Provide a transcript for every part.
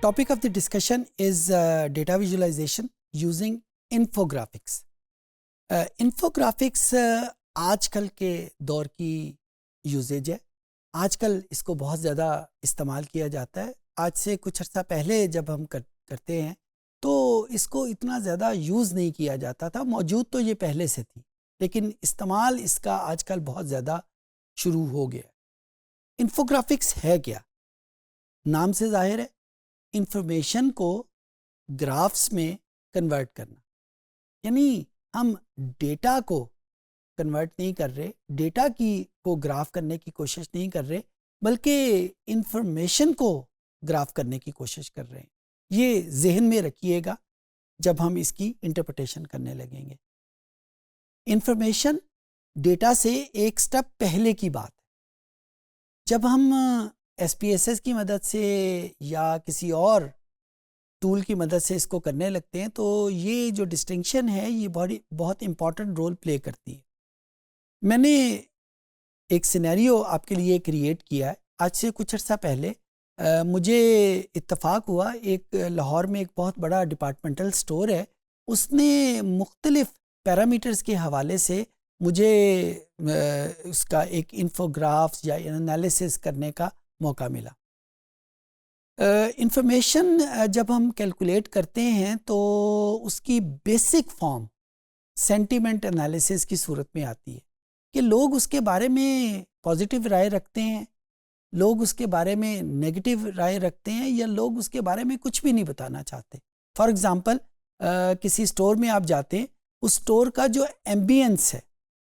topic of the discussion is data visualization using infographics. Infographics आजकल के दौर की यूजेज है. आजकल इसको बहुत ज़्यादा इस्तेमाल किया जाता है. आज से कुछ अर्सा पहले जब हम करते हैं तो इसको इतना ज़्यादा यूज़ नहीं किया जाता था. मौजूद तो ये पहले से थी, लेकिन इस्तेमाल इसका आजकल बहुत ज़्यादा शुरू हो गया. इन्फोग्राफिक्स है क्या? नाम से जाहिर है, इंफॉर्मेशन को ग्राफ्स में कन्वर्ट करना. यानी हम डेटा को कन्वर्ट नहीं कर रहे, डेटा को ग्राफ करने की कोशिश नहीं कर रहे, बल्कि इंफॉर्मेशन को ग्राफ करने की कोशिश कर रहे हैं. ये जहन में रखिएगा जब हम इसकी इंटरप्रिटेशन करने लगेंगे. इंफॉर्मेशन डेटा से एक स्टेप पहले की बात है. जब हम SPSS की मदद से या किसी और टूल की मदद से इसको करने लगते हैं तो ये जो डिस्टिंक्शन है ये बहुत इम्पॉर्टेंट रोल प्ले करती है. मैंने एक सिनेरियो आपके लिए क्रिएट किया है. आज से कुछ अर्सा पहले मुझे इत्तफाक हुआ, एक लाहौर में एक बहुत बड़ा डिपार्टमेंटल स्टोर है, उसने मुख्तलिफ पैरामीटर्स के हवाले से मुझे उसका एक इन्फोग्राफ्स या एनालिसिस करने का मौका मिला. इंफॉर्मेशन जब हम कैलकुलेट करते हैं तो उसकी बेसिक फॉर्म सेंटीमेंट एनालिसिस की सूरत में आती है कि लोग उसके बारे में पॉजिटिव राय रखते हैं, लोग उसके बारे में नेगेटिव राय रखते हैं, या लोग उसके बारे में कुछ भी नहीं बताना चाहते. फॉर एग्ज़ाम्पल किसी स्टोर में आप जाते हैं, उस स्टोर का जो एम्बियंस है,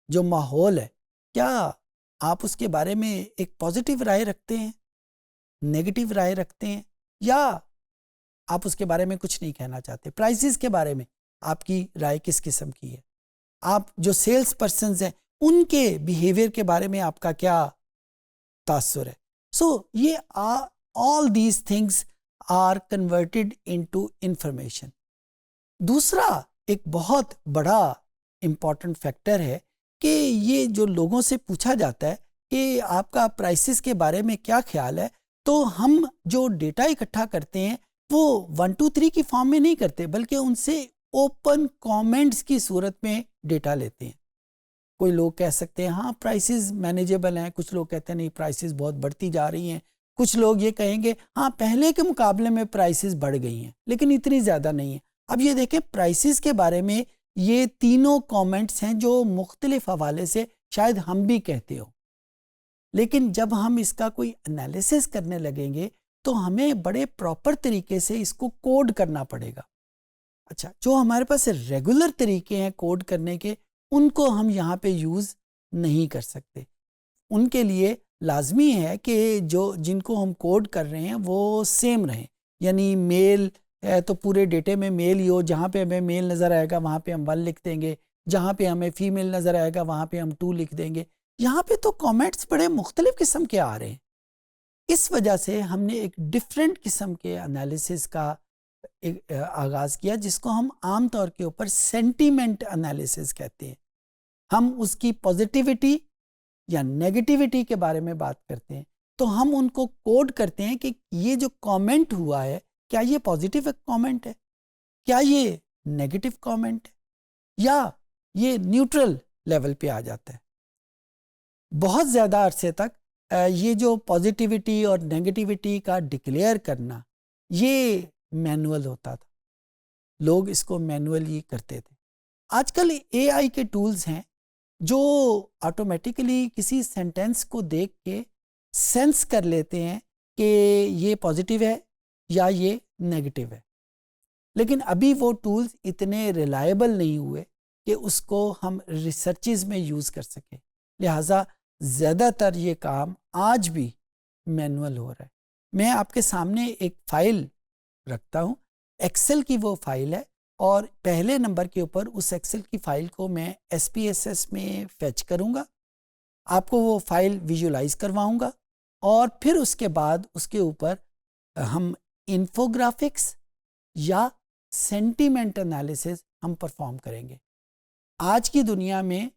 जो माहौल है, क्या आप उसके बारे में एक पॉजिटिव राय रखते हैं, नेगेटिव राय रखते हैं, या आप उसके बारे में कुछ नहीं कहना चाहते. प्राइसेस के बारे में आपकी राय किस किस्म की है? आप जो सेल्स पर्सन्स हैं उनके बिहेवियर के बारे में आपका क्या तासुर है? सो ये all these things are converted into information. दूसरा एक बहुत बड़ा इम्पॉर्टेंट फैक्टर है कि ये जो लोगों से पूछा जाता है कि आपका प्राइसेस के बारे में क्या ख्याल है, तो हम जो डेटा इकट्ठा करते हैं वो 1 2 3 की फॉर्म में नहीं करते, बल्कि उनसे ओपन कमेंट्स की सूरत में डेटा लेते हैं. कोई लोग कह सकते हैं हाँ प्राइसेस मैनेजेबल हैं, कुछ लोग कहते हैं नहीं प्राइसेस बहुत बढ़ती जा रही हैं, कुछ लोग ये कहेंगे हाँ पहले के मुकाबले में प्राइसेस बढ़ गई हैं लेकिन इतनी ज़्यादा नहीं है. अब ये देखें, प्राइसेस के बारे में ये तीनों कमेंट्स हैं जो मुख्तलिफ हवाले से शायद हम भी कहते हो, लेकिन जब हम इसका कोई एनालिसिस करने लगेंगे तो हमें बड़े प्रॉपर तरीके से इसको कोड करना पड़ेगा. अच्छा, जो हमारे पास रेगुलर तरीके हैं कोड करने के, उनको हम यहाँ पे यूज़ नहीं कर सकते. उनके लिए लाजमी है कि जिनको हम कोड कर रहे हैं वो सेम रहें. यानी मेल है तो पूरे डेटे में मेल ही हो, जहाँ पे हमें मेल नज़र आएगा वहाँ पे हम 1 लिख देंगे, जहाँ पे हमें फीमेल नज़र आएगा वहाँ पे हम 2 लिख देंगे. यहाँ पे तो कमेंट्स बड़े मुख्तलिफ किस्म के आ रहे हैं. इस वजह से हमने एक डिफरेंट किस्म के एनालिसिस का आगाज़ किया, जिसको हम आम तौर के ऊपर सेंटीमेंट एनालिसिस कहते हैं. हम उसकी पॉजिटिविटी या नेगेटिविटी के बारे में बात करते हैं, तो हम उनको कोड करते हैं कि ये जो कमेंट हुआ है, क्या ये पॉजिटिव कमेंट है, क्या ये नेगेटिव कमेंट है, या ये न्यूट्रल लेवल पे आ जाता है. बहुत ज़्यादा अरसे तक ये जो पॉजिटिविटी और नेगेटिविटी का डिक्लेयर करना ये मैनुअल होता था. लोग इसको मैनुअली करते थे. आजकल AI के टूल्स हैं जो ऑटोमेटिकली किसी सेंटेंस को देख के सेंस कर लेते हैं कि ये पॉजिटिव है या ये नेगेटिव है. लेकिन अभी वो टूल्स इतने रिलायबल नहीं हुए कि उसको हम रिसर्चेस में यूज़ कर सकें. लिहाजा ज़्यादातर ये काम आज भी मैनुअल हो रहा है. मैं आपके सामने एक फ़ाइल रखता हूँ, एक्सेल की वो फाइल है, और पहले नंबर के ऊपर उस एक्सेल की फ़ाइल को मैं SPSS में फैच करूँगा, आपको वो फाइल विजुलाइज करवाऊँगा, और फिर उसके बाद उसके ऊपर हम इन्फोग्राफिक्स या सेंटीमेंट एनालिसिस हम परफॉर्म करेंगे. आज की दुनिया में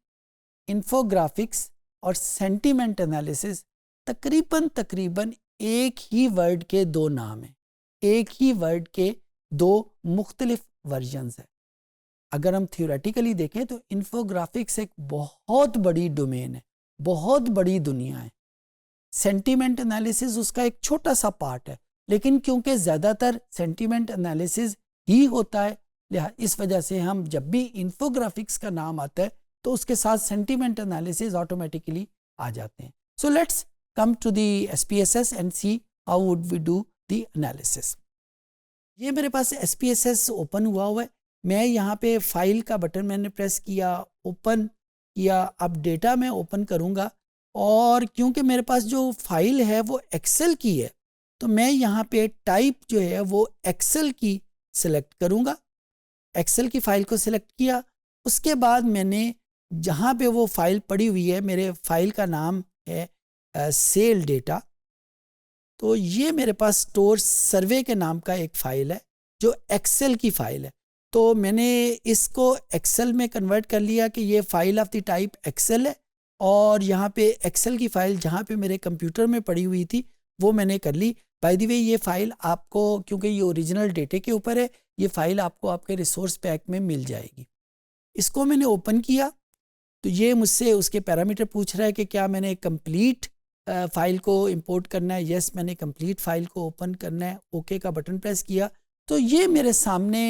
इन्फोग्राफिक्स और सेंटीमेंट एनालिसिस तकरीबन एक ही वर्ड के 2 नाम हैं. एक ही वर्ड के दो मुख्तलिफ वर्जन्स हैं। अगर हम थियोरेटिकली देखें तो इन्फोग्राफिक्स एक बहुत बड़ी डोमेन है, बहुत बड़ी दुनिया है। सेंटीमेंट एनालिसिस उसका एक छोटा सा पार्ट है, लेकिन क्योंकि ज़्यादातर सेंटीमेंट एनालिसिस ही होता है, इस वजह से हम जब भी इन्फोग्राफिक्स का नाम आता है तो उसके साथ सेंटीमेंट एनालिसिस ऑटोमेटिकली आ जाते हैं। So let's come to the SPSS and see how would we do the analysis. ये मेरे पास SPSS ओपन हुआ है। मैं यहाँ पे फाइल का बटन मैंने प्रेस किया, ओपन किया। अब डेटा मैं ओपन करूँगा और क्योंकि मेरे पास जो फाइल है वो एक्सेल की है तो मैं यहाँ पे टाइप जो है वो एक्सेल की सिलेक्ट करूँगा। एक्सेल की फ़ाइल को सिलेक्ट किया, उसके बाद मैंने जहाँ पे वो फाइल पड़ी हुई है, मेरे फाइल का नाम है सेल डेटा, तो ये मेरे पास स्टोर सर्वे के नाम का एक फ़ाइल है जो एक्सेल की फ़ाइल है। तो मैंने इसको एक्सेल में कन्वर्ट कर लिया कि ये file of the type excel है, और यहाँ पे एक्सेल की फ़ाइल जहाँ पे मेरे कंप्यूटर में पड़ी हुई थी वो मैंने कर ली। बाय द वे ये फ़ाइल आपको, क्योंकि ये ओरिजिनल डेटे के ऊपर है, ये फ़ाइल आपको आपके रिसोर्स पैक में मिल जाएगी। इसको मैंने ओपन किया तो ये मुझसे उसके पैरामीटर पूछ रहा है कि क्या मैंने कंप्लीट फ़ाइल को इंपोर्ट करना है। यस, मैंने कंप्लीट फ़ाइल को ओपन करना है। ओके का बटन प्रेस किया तो ये मेरे सामने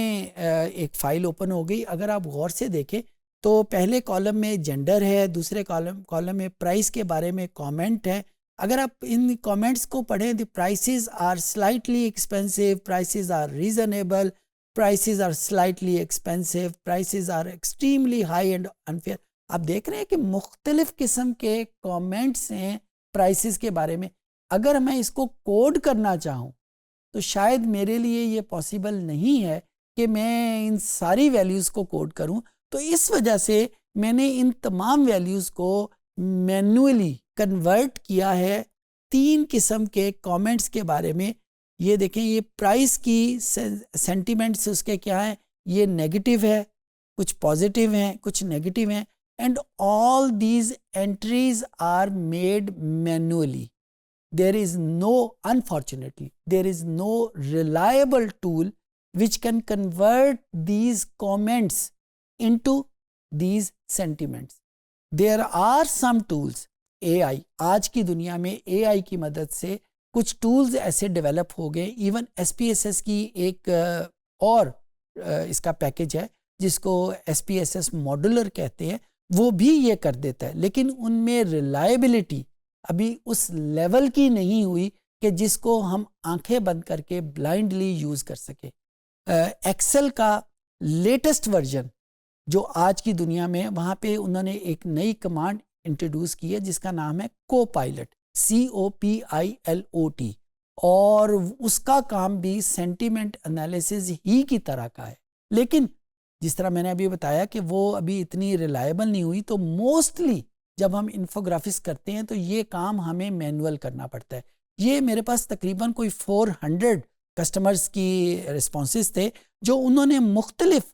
एक फ़ाइल ओपन हो गई। अगर आप गौर से देखें तो पहले कॉलम में जेंडर है, दूसरे कॉलम में प्राइस के बारे में कमेंट है। अगर आप इन कमेंट्स को पढ़ें, the prices are slightly expensive, prices are reasonable, prices are slightly expensive, prices are extremely high and unfair. आप देख रहे हैं कि मुख्तलिफ किस्म के कमेंट्स हैं प्राइसेस के बारे में। अगर मैं इसको कोड करना चाहूँ तो शायद मेरे लिए ये पॉसिबल नहीं है कि मैं इन सारी वैल्यूज़ को कोड करूँ। तो इस वजह से मैंने इन तमाम वैल्यूज़ को मैन्युअली कन्वर्ट किया है 3 किस्म के कमेंट्स के बारे में। ये देखें, ये प्राइस की सेंटीमेंट्स उसके क्या हैं, ये नेगेटिव है, कुछ पॉजिटिव हैं, कुछ नेगेटिव हैं, and all these entries are made manually. There is no, unfortunately, there is no reliable tool which can convert these comments into these sentiments. There are some tools, AI, आज की दुनिया में AI की मदद से कुछ tools ऐसे develop हो गए। इवन SPSS की एक और इसका पैकेज है जिसको SPSS मॉड्यूलर कहते हैं, वो भी ये कर देता है, लेकिन उनमें रिलायबिलिटी अभी उस लेवल की नहीं हुई कि जिसको हम आंखें बंद करके ब्लाइंडली यूज़ कर सके। एक्सेल का लेटेस्ट वर्जन जो आज की दुनिया में, वहाँ पे उन्होंने एक नई कमांड इंट्रोड्यूस की है जिसका नाम है कोपायलट, COPILOT, और उसका काम भी सेंटीमेंट एनालिसिस ही की तरह का है। लेकिन जिस तरह मैंने अभी बताया कि वो अभी इतनी रिलायबल नहीं हुई, तो मोस्टली जब हम इन्फोग्राफिक्स करते हैं तो ये काम हमें मैनुअल करना पड़ता है। ये मेरे पास तकरीबन कोई 400 कस्टमर्स की रिस्पॉन्सेस थे जो उन्होंने मुख्तलिफ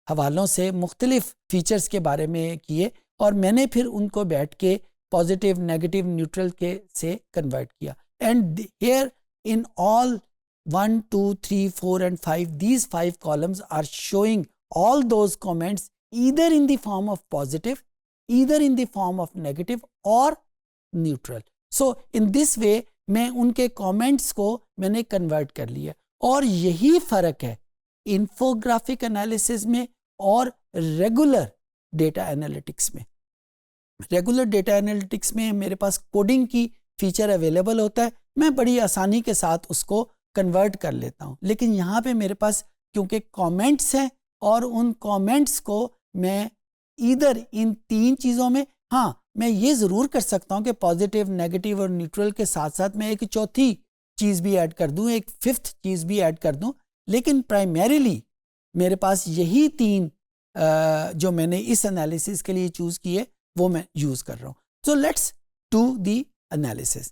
हवालों से मुख्तलिफ फीचर्स के बारे में किए, और मैंने फिर उनको बैठ के पॉजिटिव, नेगेटिव, न्यूट्रल के से कन्वर्ट किया। And here in all 1, 2, 3, 4 and 5, these 5 columns are showing all those comments either in the form of positive, either in the form of negative or neutral. So in this way मैं उनके comments को मैंने convert कर लिया। और यही फ़र्क है इन्फोग्राफिक एनालिसिस में और रेगुलर डेटा एनालिटिक्स में। रेगुलर डेटा एनालिटिक्स में मेरे पास कोडिंग की फीचर अवेलेबल होता है, मैं बड़ी आसानी के साथ उसको कन्वर्ट कर लेता हूँ। लेकिन यहाँ पे मेरे पास क्योंकि कमेंट्स हैं और उन कमेंट्स को मैं इधर इन 3 चीज़ों में, हाँ, मैं ये ज़रूर कर सकता हूँ कि पॉजिटिव, नेगेटिव और न्यूट्रल के साथ साथ मैं एक चौथी चीज़ भी ऐड कर दूँ, एक 5th चीज़ भी ऐड कर दूँ। लेकिन प्राइमरीली मेरे पास यही 3 जो मैंने इस एनालिसिस के लिए चूज़ किए वो मैं यूज़ कर रहा हूँ। So let's do the analysis.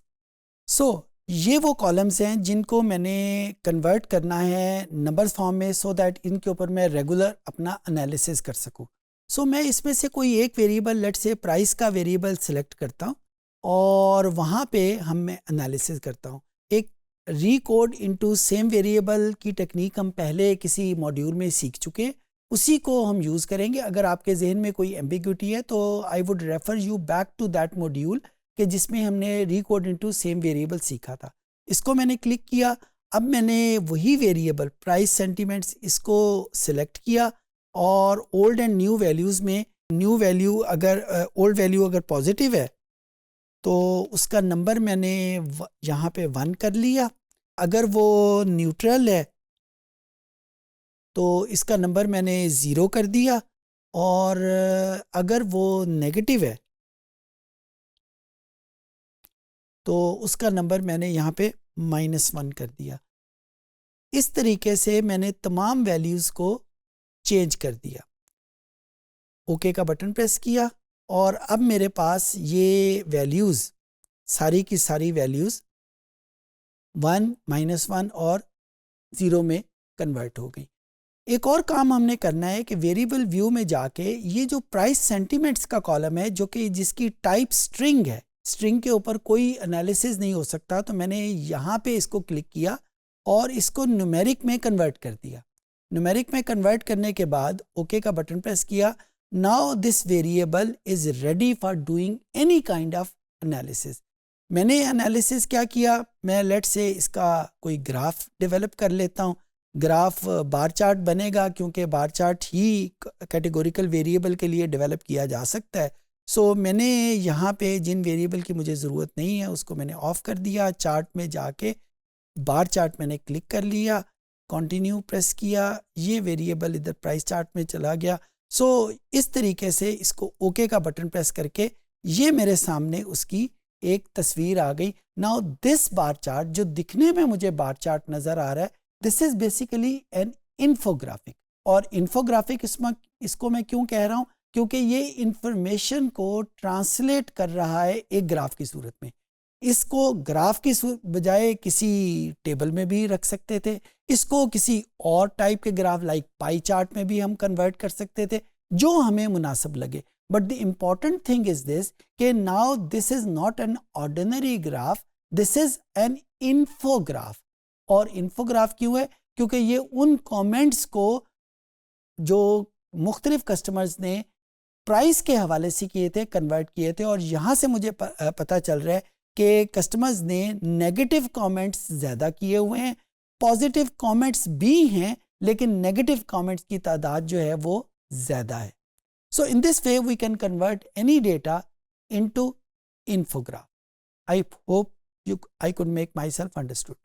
So ये वो कॉलम्स हैं जिनको मैंने कन्वर्ट करना है नंबर्स फॉर्म में, सो दैट इनके ऊपर मैं रेगुलर अपना एनालिसिस कर सकूँ। सो मैं इसमें से कोई एक वेरिएबल, लेट्स से प्राइस का वेरिएबल सिलेक्ट करता हूँ और वहाँ पे मैं एनालिसिस करता हूँ। एक रीकोड इनटू सेम वेरिएबल की टेक्निक हम पहले किसी मॉड्यूल में सीख चुके हैं, उसी को हम यूज़ करेंगे। अगर आपके जहन में कोई एम्बिग्विटी है तो I would refer you back to that module कि जिसमें हमने रीकोड इनटू सेम वेरिएबल सीखा था। इसको मैंने क्लिक किया। अब मैंने वही वेरिएबल प्राइस सेंटीमेंट्स इसको सिलेक्ट किया और ओल्ड एंड न्यू वैल्यूज़ में न्यू वैल्यू अगर ओल्ड वैल्यू अगर पॉजिटिव है तो उसका नंबर मैंने यहाँ पे 1 कर लिया। अगर वो न्यूट्रल है तो इसका नंबर मैंने 0 कर दिया, और अगर वो नेगेटिव है तो उसका नंबर मैंने यहाँ पे -1 कर दिया। इस तरीके से मैंने तमाम वैल्यूज़ को चेंज कर दिया। ओके का बटन प्रेस किया और अब मेरे पास ये वैल्यूज़ सारी की सारी वैल्यूज़ 1, -1 और 0 में कन्वर्ट हो गई। एक और काम हमने करना है कि वेरिएबल व्यू में जाके ये जो प्राइस सेंटीमेंट्स का कॉलम है जो कि जिसकी टाइप स्ट्रिंग है, स्ट्रिंग के ऊपर कोई एनालिसिस नहीं हो सकता, तो मैंने यहाँ पे इसको क्लिक किया और इसको न्यूमेरिक में कन्वर्ट कर दिया। न्यूमेरिक में कन्वर्ट करने के बाद ओके का बटन प्रेस किया। Now this variable is ready for doing any kind of analysis. मैंने एनालिसिस क्या किया, मैं लेट से इसका कोई ग्राफ डेवलप कर लेता हूँ। ग्राफ बार चार्ट बनेगा क्योंकि बार चार्ट ही कैटेगोरिकल वेरिएबल के लिए डेवलप किया जा सकता है। सो मैंने यहाँ पे जिन वेरिएबल की मुझे ज़रूरत नहीं है उसको मैंने ऑफ़ कर दिया। चार्ट में जाके बार चार्ट मैंने क्लिक कर लिया, कंटिन्यू प्रेस किया, ये वेरिएबल इधर प्राइस चार्ट में चला गया। सो इस तरीके से इसको ओके का बटन प्रेस करके ये मेरे सामने उसकी एक तस्वीर आ गई। नाउ दिस बार चार्ट जो दिखने में मुझे बार चार्ट नज़र आ रहा है, this is basically an infographic. और इन्फोग्राफिक इसको मैं क्यों कह रहा हूँ, क्योंकि ये इंफॉर्मेशन को ट्रांसलेट कर रहा है एक ग्राफ की सूरत में। इसको ग्राफ की बजाय किसी टेबल में भी रख सकते थे, इसको किसी और टाइप के ग्राफ लाइक पाई चार्ट में भी हम कन्वर्ट कर सकते थे, जो हमें मुनासिब लगे। But the important thing is this कि now this is not an ordinary graph, this is an infograph. और इन्फोग्राफ क्यों है, क्योंकि ये उन कमेंट्स को जो मुख्तलिफ कस्टमर्स ने प्राइस के हवाले से किए थे, कन्वर्ट किए थे। और यहाँ से मुझे पता चल रहा है कि कस्टमर्स ने नेगेटिव कमेंट्स ज़्यादा किए हुए हैं, पॉजिटिव कमेंट्स भी हैं, लेकिन नेगेटिव कमेंट्स की तादाद जो है वो ज़्यादा है। So in this way we can convert any data into infograph. I hope I could make myself understood.